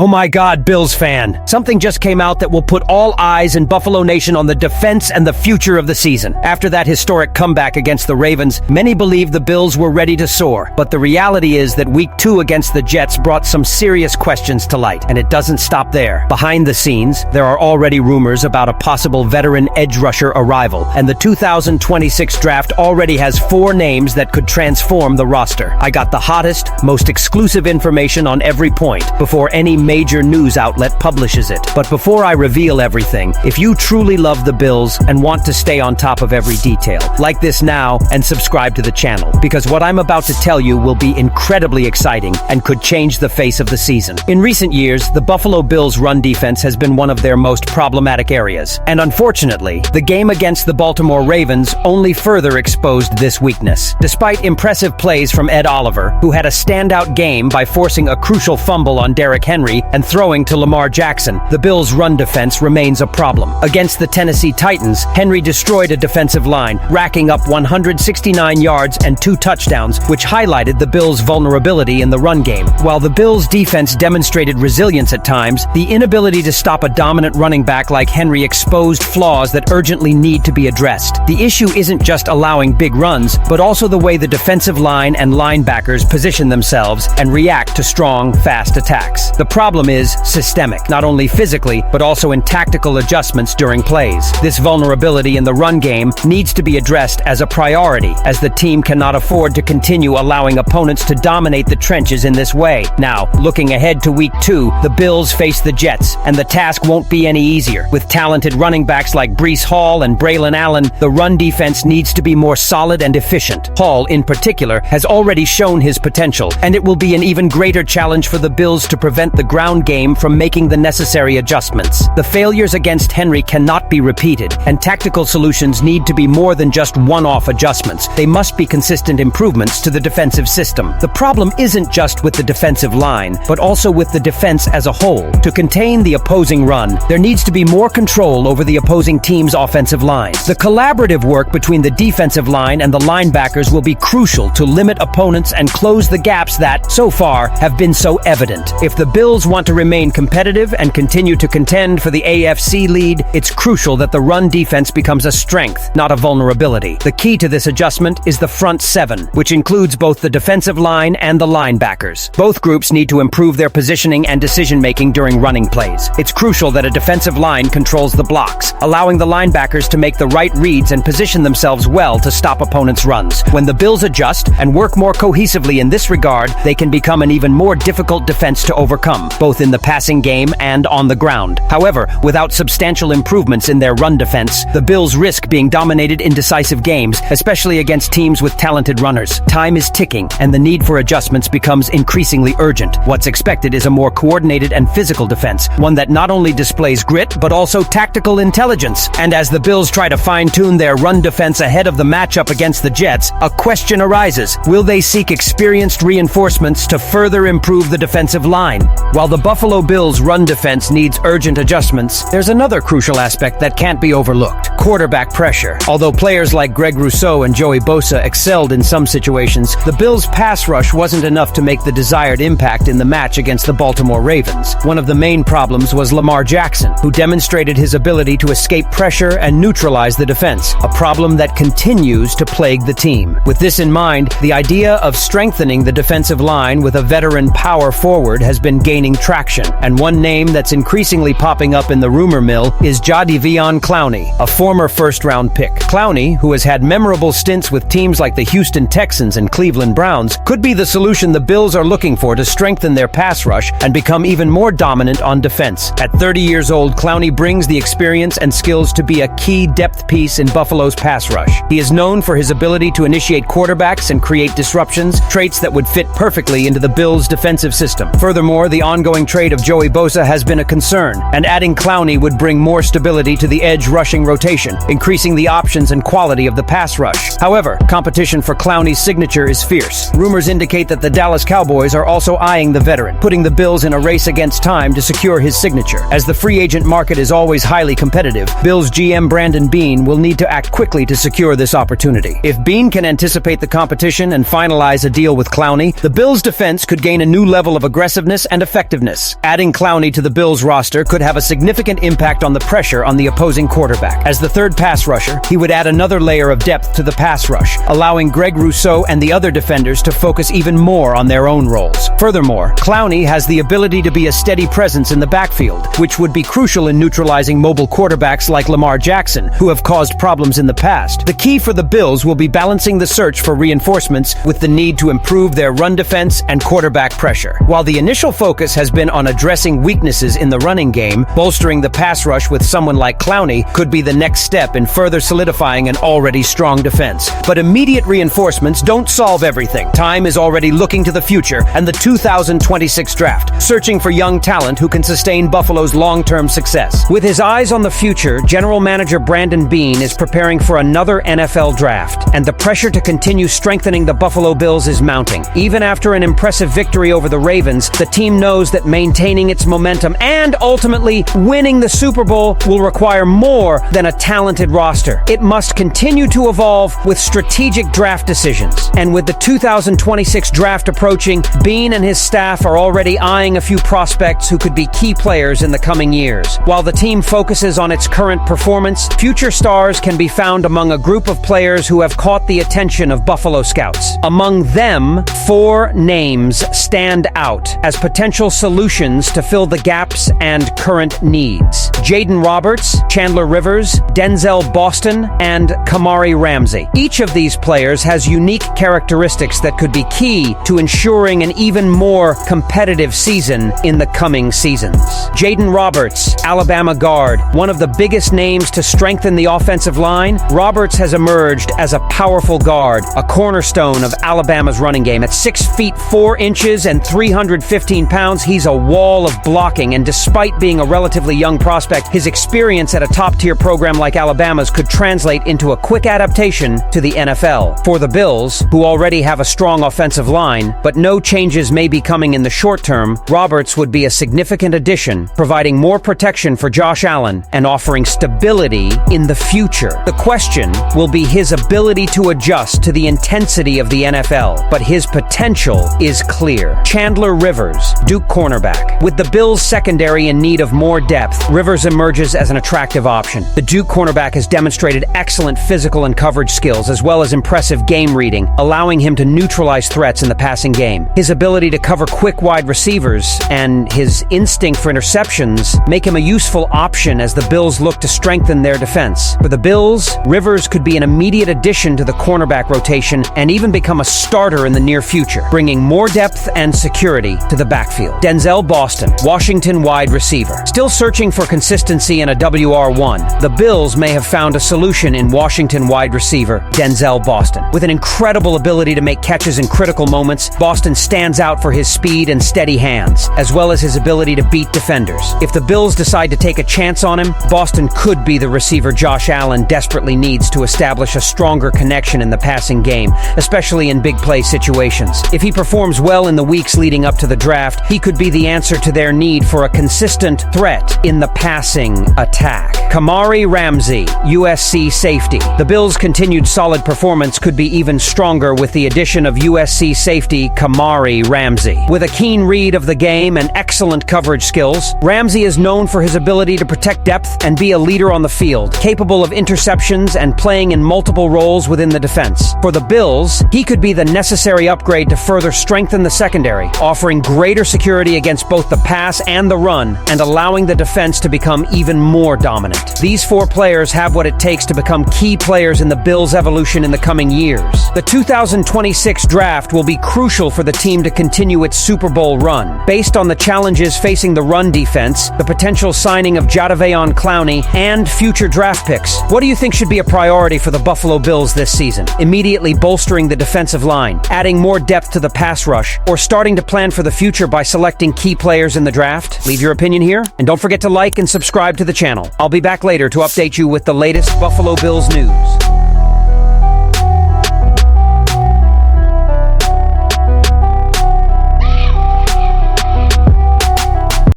Oh my God, Bills fan. Something just came out that will put all eyes in Buffalo Nation on the defense and the future of the season. After that historic comeback against the Ravens, many believed the Bills were ready to soar. But the reality is that Week 2 against the Jets brought some serious questions to light, and it doesn't stop there. Behind the scenes, there are already rumors about a possible veteran edge rusher arrival, and the 2026 draft already has 4 names that could transform the roster. I got the hottest, most exclusive information on every point before any major news outlet publishes it. But before I reveal everything, if you truly love the Bills and want to stay on top of every detail, like this now and subscribe to the channel, because what I'm about to tell you will be incredibly exciting and could change the face of the season. In recent years, the Buffalo Bills' run defense has been one of their most problematic areas. And unfortunately, the game against the Baltimore Ravens only further exposed this weakness. Despite impressive plays from Ed Oliver, who had a standout game by forcing a crucial fumble on Derrick Henry and throwing to Lamar Jackson, the Bills' run defense remains a problem. Against the Tennessee Titans, Henry destroyed a defensive line, racking up 169 yards and 2 touchdowns, which highlighted the Bills' vulnerability in the run game. While the Bills' defense demonstrated resilience at times, the inability to stop a dominant running back like Henry exposed flaws that urgently need to be addressed. The issue isn't just allowing big runs, but also the way the defensive line and linebackers position themselves and react to strong, fast attacks. The problem is systemic, not only physically, but also in tactical adjustments during plays. This vulnerability in the run game needs to be addressed as a priority, as the team cannot afford to continue allowing opponents to dominate the trenches in this way. Now, looking ahead to Week 2, the Bills face the Jets, and the task won't be any easier. With talented running backs like Breece Hall and Braylon Allen, the run defense needs to be more solid and efficient. Hall, in particular, has already shown his potential, and it will be an even greater challenge for the Bills to prevent the ground game from making the necessary adjustments. The failures against Henry cannot be repeated, and tactical solutions need to be more than just one-off adjustments. They must be consistent improvements to the defensive system. The problem isn't just with the defensive line, but also with the defense as a whole. To contain the opposing run, there needs to be more control over the opposing team's offensive line. The collaborative work between the defensive line and the linebackers will be crucial to limit opponents and close the gaps that, so far, have been so evident. If the Bills want to remain competitive and continue to contend for the AFC lead, it's crucial that the run defense becomes a strength, not a vulnerability. The key to this adjustment is the front 7, which includes both the defensive line and the linebackers. Both groups need to improve their positioning and decision-making during running plays. It's crucial that a defensive line controls the blocks, allowing the linebackers to make the right reads and position themselves well to stop opponents' runs. When the Bills adjust and work more cohesively in this regard, they can become an even more difficult defense to overcome, both in the passing game and on the ground. However, without substantial improvements in their run defense, the Bills risk being dominated in decisive games, especially against teams with talented runners. Time is ticking, and the need for adjustments becomes increasingly urgent. What's expected is a more coordinated and physical defense, one that not only displays grit, but also tactical intelligence. And as the Bills try to fine-tune their run defense ahead of the matchup against the Jets, a question arises. Will they seek experienced reinforcements to further improve the defensive line? While the Buffalo Bills' run defense needs urgent adjustments, there's another crucial aspect that can't be overlooked: quarterback pressure. Although players like Greg Rousseau and Joey Bosa excelled in some situations, the Bills' pass rush wasn't enough to make the desired impact in the match against the Baltimore Ravens. One of the main problems was Lamar Jackson, who demonstrated his ability to escape pressure and neutralize the defense, a problem that continues to plague the team. With this in mind, the idea of strengthening the defensive line with a veteran power forward has been gaining traction, and one name that's increasingly popping up in the rumor mill is Jadeveon Clowney, a former first-round pick. Clowney, who has had memorable stints with teams like the Houston Texans and Cleveland Browns, could be the solution the Bills are looking for to strengthen their pass rush and become even more dominant on defense. At 30 years old, Clowney brings the experience and skills to be a key depth piece in Buffalo's pass rush. He is known for his ability to initiate quarterbacks and create disruptions, traits that would fit perfectly into the Bills' defensive system. Furthermore, the ongoing trade of Joey Bosa has been a concern, and adding Clowney would bring more stability to the edge rushing rotation, increasing the options and quality of the pass rush. However, competition for Clowney's signature is fierce. Rumors indicate that the Dallas Cowboys are also eyeing the veteran, putting the Bills in a race against time to secure his signature. As the free agent market is always highly competitive, Bills GM Brandon Beane will need to act quickly to secure this opportunity. If Beane can anticipate the competition and finalize a deal with Clowney, the Bills' defense could gain a new level of aggressiveness and effectiveness effectiveness. Adding Clowney to the Bills roster could have a significant impact on the pressure on the opposing quarterback. As the third pass rusher, he would add another layer of depth to the pass rush, allowing Greg Rousseau and the other defenders to focus even more on their own roles. Furthermore, Clowney has the ability to be a steady presence in the backfield, which would be crucial in neutralizing mobile quarterbacks like Lamar Jackson, who have caused problems in the past. The key for the Bills will be balancing the search for reinforcements with the need to improve their run defense and quarterback pressure. While the initial focus has been on addressing weaknesses in the running game, bolstering the pass rush with someone like Clowney could be the next step in further solidifying an already strong defense. But immediate reinforcements don't solve everything. Time is already looking to the future and the 2026 draft, searching for young talent who can sustain Buffalo's long-term success. With his eyes on the future, General Manager Brandon Beane is preparing for another NFL draft, and the pressure to continue strengthening the Buffalo Bills is mounting. Even after an impressive victory over the Ravens, the team knows that maintaining its momentum and ultimately winning the Super Bowl will require more than a talented roster. It must continue to evolve with strategic draft decisions. And with the 2026 draft approaching, Beane and his staff are already eyeing a few prospects who could be key players in the coming years. While the team focuses on its current performance, future stars can be found among a group of players who have caught the attention of Buffalo scouts. Among them, 4 names stand out as potential solutions to fill the gaps and current needs: Jaden Roberts, Chandler Rivers, Denzel Boston, and Kamari Ramsey. Each of these players has unique characteristics that could be key to ensuring an even more competitive season in the coming seasons. Jaden Roberts, Alabama guard, one of the biggest names to strengthen the offensive line. Roberts has emerged as a powerful guard, a cornerstone of Alabama's running game. At 6 feet 4 inches and 315 pounds, he's a wall of blocking, and despite being a relatively young prospect, his experience at a top-tier program like Alabama's could translate into a quick adaptation to the NFL. For the Bills, who already have a strong offensive line, but no changes may be coming in the short term, Roberts would be a significant addition, providing more protection for Josh Allen and offering stability in the future. The question will be his ability to adjust to the intensity of the NFL, but his potential is clear. Chandler Rivers, Duke cornerback. With the Bills' secondary in need of more depth, Rivers emerges as an attractive option. The Duke cornerback has demonstrated excellent physical and coverage skills, as well as impressive game reading, allowing him to neutralize threats in the passing game. His ability to cover quick wide receivers and his instinct for interceptions make him a useful option as the Bills look to strengthen their defense. For the Bills, Rivers could be an immediate addition to the cornerback rotation and even become a starter in the near future, bringing more depth and security to the backfield. Denzel Boston, Washington wide receiver. Still searching for consistency in a WR1, the Bills may have found a solution in Washington wide receiver Denzel Boston. With an incredible ability to make catches in critical moments, Boston stands out for his speed and steady hands, as well as his ability to beat defenders. If the Bills decide to take a chance on him, Boston could be the receiver Josh Allen desperately needs to establish a stronger connection in the passing game, especially in big play situations. If he performs well in the weeks leading up to the draft, he could be the answer to their need for a consistent threat in the passing attack. Kamari Ramsey, USC safety. The Bills' continued solid performance could be even stronger with the addition of USC safety Kamari Ramsey. With a keen read of the game and excellent coverage skills, Ramsey is known for his ability to protect depth and be a leader on the field, capable of interceptions and playing in multiple roles within the defense. For the Bills, he could be the necessary upgrade to further strengthen the secondary, offering greater security against both the pass and the run, and allowing the defense to become even more dominant. These 4 players have what it takes to become key players in the Bills' evolution in the coming years. The 2026 draft will be crucial for the team to continue its Super Bowl run. Based on the challenges facing the run defense, the potential signing of Jadeveon Clowney, and future draft picks, what do you think should be a priority for the Buffalo Bills this season? Immediately bolstering the defensive line, adding more depth to the pass rush, or starting to plan for the future by selecting key players in the draft? Leave your opinion here, and don't forget to like and subscribe to the channel. I'll be back later to update you with the latest Buffalo Bills news.